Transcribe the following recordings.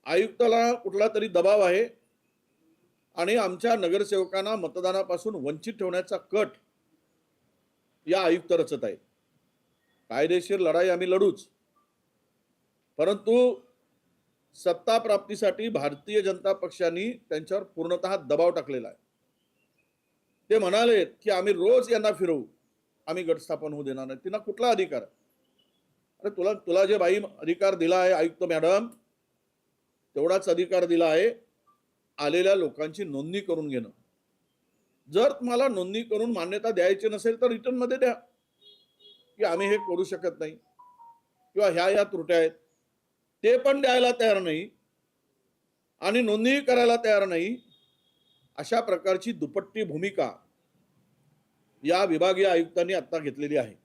आयुक्ताला कुठला तरी दबाव आहे आणि आमच्या नगरसेवकांना मतदानापासून वंचित ठेवण्याचा कट या आयुक्त रचत आहेत. कायदेशीर लढाई आम्ही लढूच, परंतु सत्ता प्राप्तीसाठी भारतीय जनता पक्षाने त्यांच्यावर पूर्णतः दबाव टाकलेला आहे. ते म्हणाले की आम्ही रोज यांना फिरवू, आम्ही गट स्थापन होऊ देणार नाही. तिला कुठला अधिकार? अरे तुला तुला जे बाई अधिकार दिला आहे आयुक्त मॅडम, तेवढाच अधिकार दिला आहे आलेल्या लोकांची नोंदणी करून घेणं. जर तुम्हाला नोंदणी करून मान्यता द्यायची नसेल तर रिटर्न मध्ये द्या की आम्ही हे करू शकत नाही किंवा ह्या त्रुट्या आहेत. ते पण द्यायला तयार नाही आणि नोंदणी करायला तयार नाही. अशा प्रकारची दुपट्टी भूमिका या विभागीय आयुक्तांनी आता घेतलेली आहे.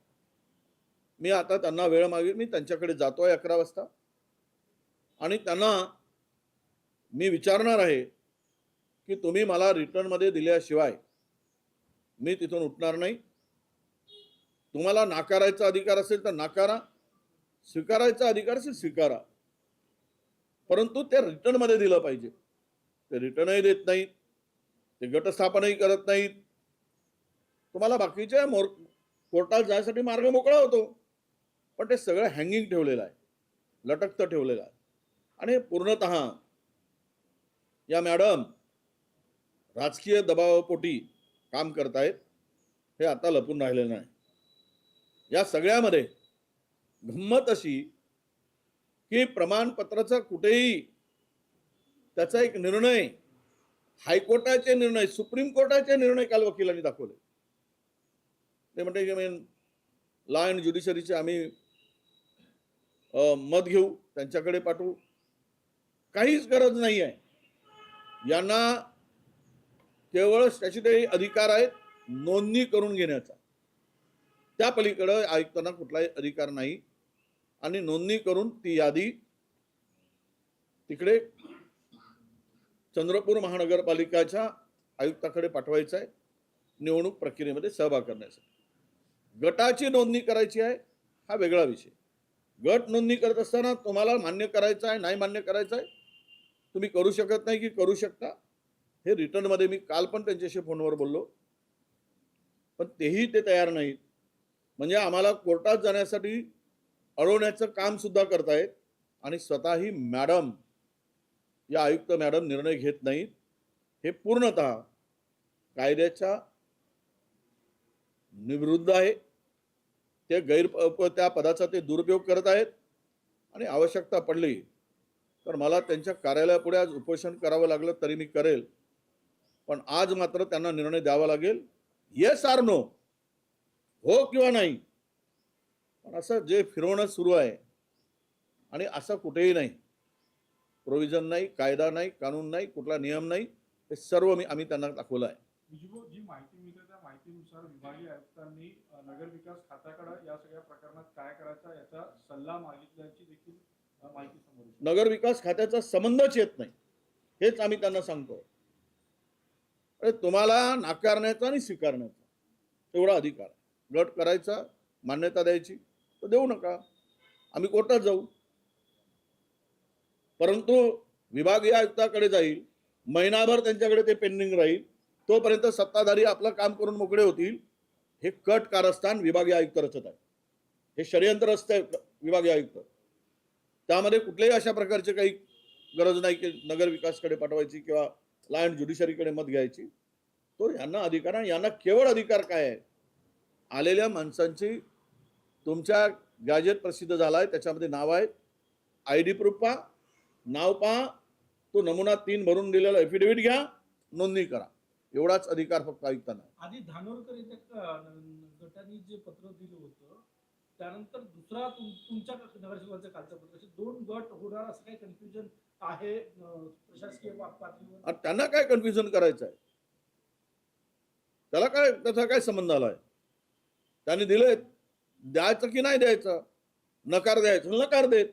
मी आता त्यांना वेळ मागेल, मी त्यांच्याकडे जातोय 11 वाजता आणि त्यांना मी विचारणार आहे की तुम्ही मला रिटर्न मध्ये दिल्याशिवाय मी तिथून उठणार नाही. तुम्हाला नाकारायचा अधिकार असेल तर नाकारा, स्वीकारायचा अधिकार असेल स्वीकारा, परंतु ते रिटर्न मध्ये दिलं पाहिजे. ते रिटर्नही देत नाहीत, ते गटस्थापनही करत नाहीत. तुम्हाला बाकीच्या कोर्टात जाण्यासाठी मार्ग मोकळा होतो, पण ते सगळं हँगिंग ठेवलेलं आहे, लटकतं ठेवलेलं आहे. आणि पूर्णतः या मॅडम राजकीय दबावापोटी काम करतायत, हे आता लपून राहिलेलं नाही. या सगळ्यामध्ये गंमत अशी की प्रमाणपत्राचा कुठेही त्याचा एक निर्णय, हायकोर्टाचे निर्णय, सुप्रीम कोर्टाचे निर्णय काल वकिलांनी दाखवले. ते म्हणते की लॉ अँड ज्युडिशरीचे आम्ही मत घेऊ, त्यांच्याकडे पाठवू. काहीच गरज नाही आहे. यांना केवळ स्टॅच्युटरी अधिकार आहेत नोंदणी करून घेण्याचा. त्या पलीकडे आयुक्तांना कुठलाही अधिकार नाही. आणि नोंदणी करून ती यादी तिकडे चंद्रपूर महानगरपालिकेच्या आयुक्ताकडे पाठवायचं आहे निवडणूक प्रक्रियेमध्ये सहभाग करण्यासाठी. गटाची नोंदणी करायची आहे हा वेगळा विषय. गट नोंदणी करत असताना तुम्हाला मान्य करायचं आहे, नाही मान्य करायचं आहे, तुम्ही करू शकत नाही की करू शकता, हे रिटर्न मध्ये मी काल पण त्यांच्याशी फोनवर बोललो, पण तेही ते तयार नाहीत. म्हणजे आम्हाला कोर्टात जाण्यासाठी अडवण्याचं काम सुद्धा करतायत. आणि स्वतःही मॅडम, या आयुक्त मॅडम निर्णय घेत नाहीत. हे पूर्णतः कायद्याच्या विरुद्ध आहे. ते त्या पदाचा ते दुरुपयोग करत आहेत. आणि आवश्यकता पडली तर मला त्यांच्या कार्यालयापुढे आज उपोषण करावं लागलं तरी मी करेल, पण आज मात्र त्यांना निर्णय द्यावा लागेल, येस आर नो, हो किंवा नाही. पण असं जे फिरवणं सुरू आहे आणि असं कुठेही नाही, प्रोव्हिजन नाही, कायदा नाही, कानून नाही, कुठला नियम नाही, हे सर्व आम्ही त्यांना दाखवलं आहे. जी माहिती मिळते त्या माहितीनुसार विभागीय आयुक्तांनी नगर विकास खात्याकडे या सगळ्या प्रकरणात काय करायचा याचा सल्ला मागितल्याची देखील माहिती समोर येते. नगर विकास खात्याचा संबंधच येत नाही, हेच आम्ही त्यांना सांगतो. अरे तुम्हाला नाकारण्याचा आणि स्वीकारण्याचा एवढा अधिकार आहे. गट करायचा, मान्यता द्यायची तर देऊ नका, आम्ही कोर्टात जाऊ. परंतु विभागीय आयुक्ताकडे जाईल, महिनाभर त्यांच्याकडे ते पेंडिंग राहील, तोपर्यंत सत्ताधारी आपलं काम करून मोकळे होतील. हे कट कारस्थान विभागीय आयुक्त रचत आहे. हे षडयंत्र असते विभागीय आयुक्त. त्यामध्ये कुठल्याही अशा प्रकारचे काही गरज नाही की नगर विकासकडे पाठवायची किंवा लॉ अँड ज्युडिशरीकडे मत घ्यायची. तो यांना अधिकार आहे. यांना केवळ अधिकार काय आहे, आलेल्या माणसांची तुमच्या गॅजेट प्रसिद्ध झालाय, त्याच्यामध्ये नाव आहे, ID प्रूफ पहा, नाव पहा, तो नमुना 3 भरून दिलेला एफिडेव्हिट घ्या, नोंदणी करा. एवढाच अधिकार फक्त आयुक्तांना. आधी धानोरकर गटाने जे पत्र दिलं होतं त्यानंतर दुसरा तुमच्या नगरसेवकांचं कालचं पत्र, असे 2 गट होणार असं काही कन्फ्युजन आहे प्रशासकीय पातळीवर. त्यांना काय कन्फ्युजन करायचं आहे? त्याला काय, त्याचा काय संबंध आलाय? त्यांनी दिले, द्यायचं की नाही द्यायचं, नकार द्यायचं, नकार देत.